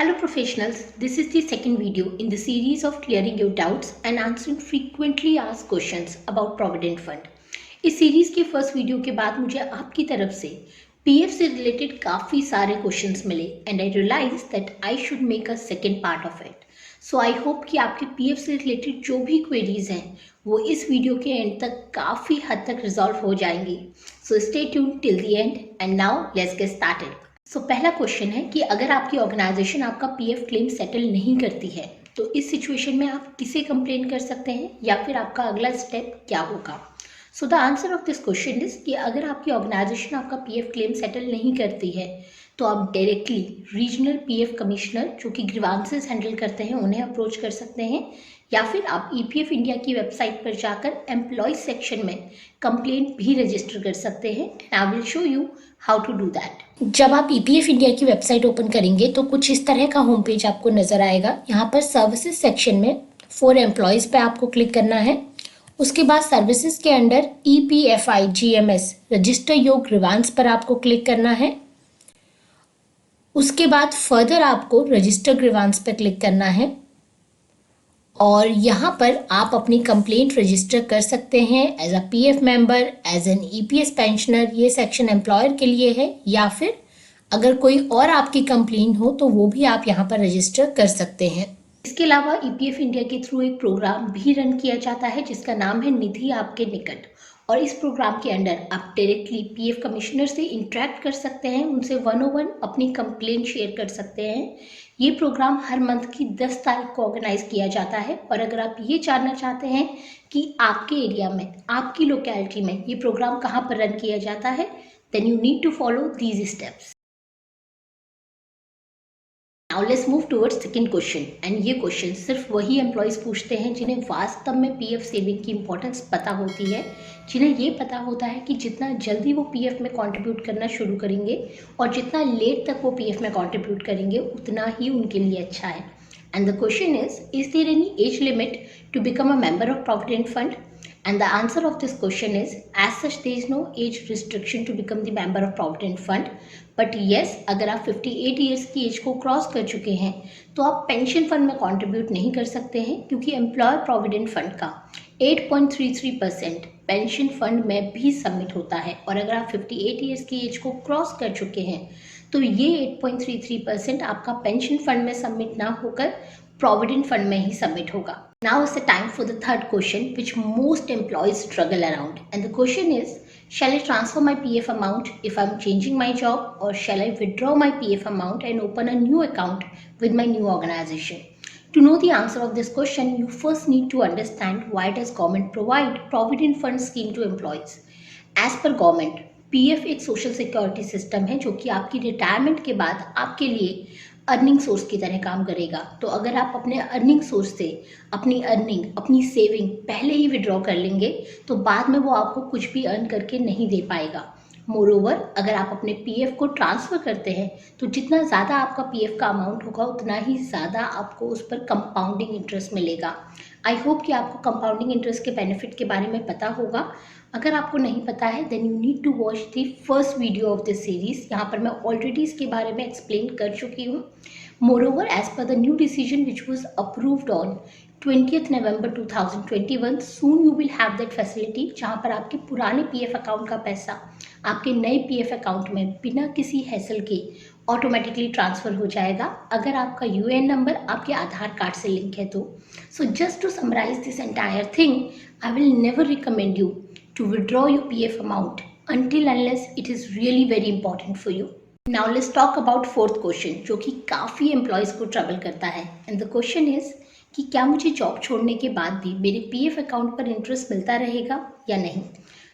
Hello professionals, this is the second video in the series of clearing your doubts and answering frequently asked questions about Provident Fund. इस series के first video के बाद मुझे आपकी तरफ से PF से रिलेटेड काफ़ी सारे क्वेश्चंस मिले and I realize that I should make a second part of it. So I hope कि आपके पीएफ से रिलेटेड जो भी क्वेरीज हैं वो इस वीडियो के एंड तक काफ़ी हद तक रिजॉल्व हो जाएंगी. So stay tuned till the end and now let's get started. So पहला क्वेश्चन है कि अगर आपकी ऑर्गेनाइजेशन आपका पीएफ क्लेम सेटल नहीं करती है तो इस सिचुएशन में आप किसे कंप्लेन कर सकते हैं या फिर आपका अगला स्टेप क्या होगा. So the answer of this question is कि अगर आपकी ऑर्गेनाइजेशन आपका पीएफ क्लेम सेटल नहीं करती है तो आप डायरेक्टली रीजनल पीएफ कमिश्नर जो कि ग्रीवांसेस हैंडल करते हैं उन्हें अप्रोच कर सकते हैं या फिर आप ईपीएफ इंडिया की वेबसाइट पर जाकर एम्प्लॉय सेक्शन में कंप्लेंट भी रजिस्टर कर सकते हैं. I will show you how to do that. जब आप ईपीएफ इंडिया की वेबसाइट ओपन करेंगे तो कुछ इस तरह का होम पेज आपको नजर आएगा. यहाँ पर सर्विसेज सेक्शन में फॉर एम्प्लॉयज पे आपको क्लिक करना है. उसके बाद सर्विसेज के under EPFI GMS register your grievance पर आपको क्लिक करना है. उसके बाद फर्दर आपको रजिस्टर ग्रीवांस पर क्लिक करना है और यहाँ पर आप अपनी कंप्लेंट रजिस्टर कर सकते हैं as a PF member, as an EPS pensioner. ये सेक्शन एम्प्लॉयर के लिए है या फिर अगर कोई और आपकी कंप्लेंट हो तो वो भी आप यहाँ पर रजिस्टर कर सकते हैं. इसके अलावा ईपीएफ इंडिया के थ्रू एक प्रोग्राम भी रन किया जाता है जिसका नाम है निधि आपके निकट. और इस प्रोग्राम के अंडर आप डायरेक्टली पीएफ कमिश्नर से इंटरेक्ट कर सकते हैं, उनसे 101 अपनी कंप्लेंट शेयर कर सकते हैं. ये प्रोग्राम हर मंथ की 10 तारीख को ऑर्गेनाइज किया जाता है और अगर आप ये जानना चाहते हैं कि आपके एरिया में, आपकी लोकेलिटी में ये प्रोग्राम कहाँ पर रन किया जाता है, then you need to follow these steps. Now let's move towards second question. And ये क्वेश्चन सिर्फ वही एम्प्लॉयज़ पूछते हैं जिन्हें वास्तव में पीएफ सेविंग की इंपॉर्टेंस पता होती है, जिन्हें ये पता होता है कि जितना जल्दी वो पीएफ में कंट्रीब्यूट करना शुरू करेंगे और जितना लेट तक वो पीएफ में कंट्रीब्यूट करेंगे उतना ही उनके लिए अच्छा है. And the question is there any age limit to become a member of provident fund? And the answer of this question is, as such there is no age restriction to become the member of Provident Fund. But yes, अगर आप 58 years की as को cross कर चुके हैं तो आप pension fund में कंट्रीब्यूट नहीं कर सकते हैं क्योंकि एम्प्लॉयर प्रोविडेंट फंड का 8.33% पेंशन फंड में भी सबमिट होता है. और अगर आप 58 ईयर्स की एज को क्रॉस कर चुके हैं तो ये 8.33% आपका पेंशन फंड में सबमिट ना होकर प्रोविडेंट फंड में ही सबमिट होगा. Now is the time for the third question which most employees struggle around, and the question is, shall I transfer my PF amount if I'm changing my job or shall I withdraw my PF amount and open a new account with my new organization? To know the answer of this question, you first need to understand why does government provide Provident Fund scheme to employees. As per government, PF एक social security system है जो कि आपकी retirement के बाद आपके लिए earning source की तरह काम करेगा. तो अगर आप अपने अर्निंग सोर्स से अपनी अर्निंग, अपनी सेविंग पहले ही विड्रॉ कर लेंगे तो बाद में वो आपको कुछ भी अर्न करके नहीं दे पाएगा. मोरओवर, अगर आप अपने पीएफ को ट्रांसफ़र करते हैं तो जितना ज़्यादा आपका पीएफ का अमाउंट होगा उतना ही ज़्यादा आपको उस पर कंपाउंडिंग इंटरेस्ट मिलेगा. आई होप कि आपको कंपाउंडिंग इंटरेस्ट के बेनिफिट के बारे में पता होगा. अगर आपको नहीं पता है then you need to watch the first video of this series. यहाँ पर मैं ऑलरेडी इसके बारे में एक्सप्लेन कर चुकी हूँ. Moreover, as per the new decision which was approved on 20th November 2021, soon you will have that facility जहाँ पर आपके पुराने पीएफ अकाउंट का पैसा आपके नए पीएफ अकाउंट में बिना किसी हैसल के ऑटोमेटिकली ट्रांसफ़र हो जाएगा अगर आपका यूएएन नंबर आपके आधार कार्ड से लिंक है तो. So just to summarize this entire thing, I will never recommend you to withdraw your PF amount until unless it is really very important for you. Now let's talk about fourth question जो कि काफ़ी employees को trouble करता है. And the question is कि क्या मुझे job छोड़ने के बाद भी मेरे पीएफ अकाउंट पर इंटरेस्ट मिलता रहेगा या नहीं.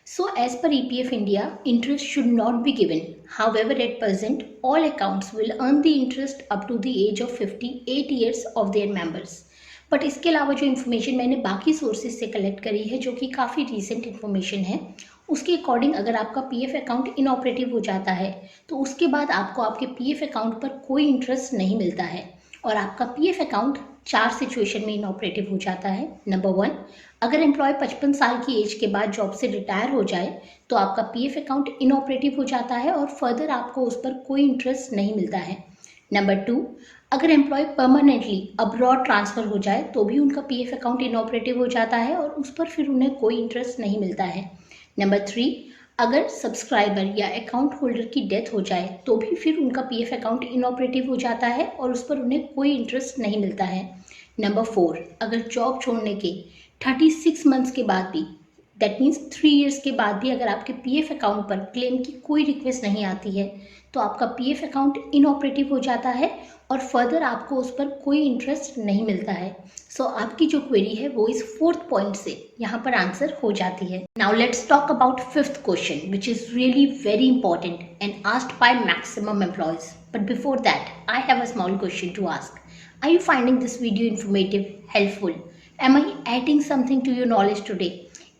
So as per EPF India, interest should not be given. However at present all accounts will earn the interest up to the age of 58 years of their members. But इसके अलावा जो information मैंने बाकी sources से collect करी है जो कि काफ़ी रीसेंट इन्फॉर्मेशन है, उसके अकॉर्डिंग अगर आपका पीएफ अकाउंट इनऑपरेटिव हो जाता है तो उसके बाद आपको आपके पीएफ अकाउंट पर कोई इंटरेस्ट नहीं मिलता है और आपका पीएफ अकाउंट 4 सिचुएशन में इनऑपरेटिव हो जाता है. नंबर 1, अगर एम्प्लॉय 55 साल की एज के बाद जॉब से रिटायर हो जाए तो आपका पीएफ अकाउंट इनऑपरेटिव हो जाता है और फर्दर आपको उस पर कोई इंटरेस्ट नहीं मिलता है. नंबर 2, अगर एम्प्लॉय परमानेंटली अब्रॉड ट्रांसफ़र हो जाए तो भी उनका पीएफ अकाउंट इनऑपरेटिव हो जाता है और उस पर फिर उन्हें कोई इंटरेस्ट नहीं मिलता है। नंबर 3, अगर सब्सक्राइबर या अकाउंट होल्डर की डेथ हो जाए तो भी फिर उनका पीएफ अकाउंट इनऑपरेटिव हो जाता है और उस पर उन्हें कोई इंटरेस्ट नहीं मिलता है। नंबर 4, अगर जॉब छोड़ने के 36 मंथ्स के बाद भी, दैट मीन्स 3 इयर्स के बाद भी अगर आपके पीएफ अकाउंट पर क्लेम की कोई रिक्वेस्ट नहीं आती है तो आपका पीएफ अकाउंट इनऑपरेटिव हो जाता है और फर्दर आपको उस पर कोई इंटरेस्ट नहीं मिलता है। सो आपकी जो क्वेरी है वो इस 4th पॉइंट से यहाँ पर आंसर हो जाती है। Now let's talk about 5th question which is really very important and asked by maximum employees. But before that I have a small question to ask. Are you finding this video informative, helpful? Am I adding something to your knowledge today?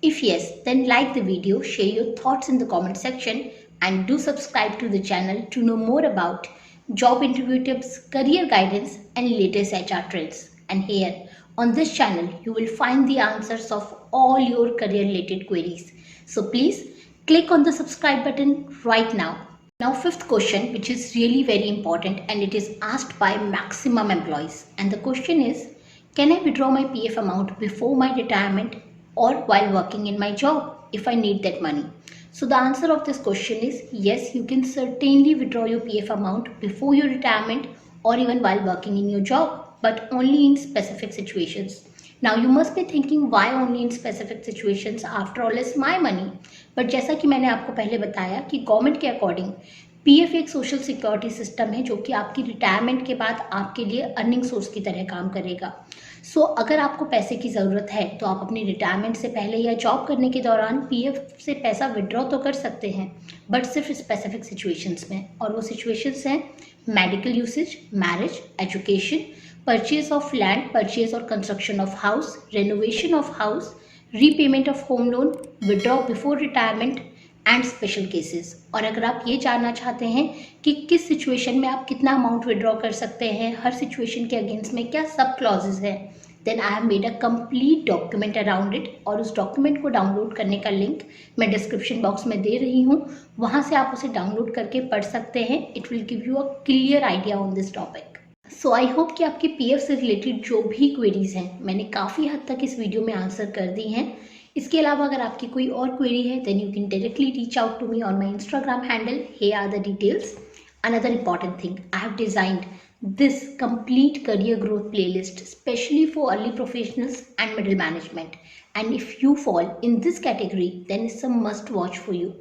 If yes, then like the video, share your thoughts in the comment section and do subscribe to the channel to know more about job interview tips, career guidance and latest HR trends. And here on this channel, you will find the answers of all your career related queries. So please click on the subscribe button right now. Now 5th question, which is really very important and it is asked by maximum employees, and the question is, can I withdraw my PF amount before my retirement or while working in my job if I need that money? So the answer of this question is yes, you can certainly withdraw your PF amount before your retirement or even while working in your job, but only in specific situations. Now you must be thinking, why only in specific situations? After all, it's my money. But जैसा कि मैंने आपको पहले बताया कि government के according PF एक social security system है जो कि आपकी रिटायरमेंट के बाद आपके लिए अर्निंग सोर्स की तरह काम करेगा। सो अगर आपको पैसे की ज़रूरत है तो आप अपनी रिटायरमेंट से पहले या जॉब करने के दौरान पीएफ से पैसा विड्रॉ तो कर सकते हैं, बट सिर्फ स्पेसिफिक सिचुएशंस में, और वो सिचुएशंस हैं medical usage, marriage, education, purchase of land, purchase और construction of house, renovation of house, repayment of home loan, withdraw before retirement and special cases. और अगर आप ये जानना चाहते हैं कि किस सिचुएशन में आप कितना अमाउंट विड्रॉ कर सकते हैं, हर सिचुएशन के अगेंस्ट में क्या सब क्लॉजेज हैं, then I have made a complete document around it, और उस डॉक्यूमेंट को डाउनलोड करने का लिंक मैं डिस्क्रिप्शन बॉक्स में दे रही हूँ। वहाँ से आप उसे डाउनलोड करके पढ़ सकते हैं। It will give you a clear idea on this topic. So I hope कि आपके पीएफ से रिलेटेड जो भी क्वेरीज हैं मैंने काफ़ी हद तक इस वीडियो में आंसर कर दी हैं। इसके अलावा अगर आपकी कोई और क्वेरी है then you can directly reach out to me on my Instagram handle, here are the details. Another important thing, I have designed this complete career growth playlist especially for early professionals and middle management, and if you fall in this category then it's a must watch for you.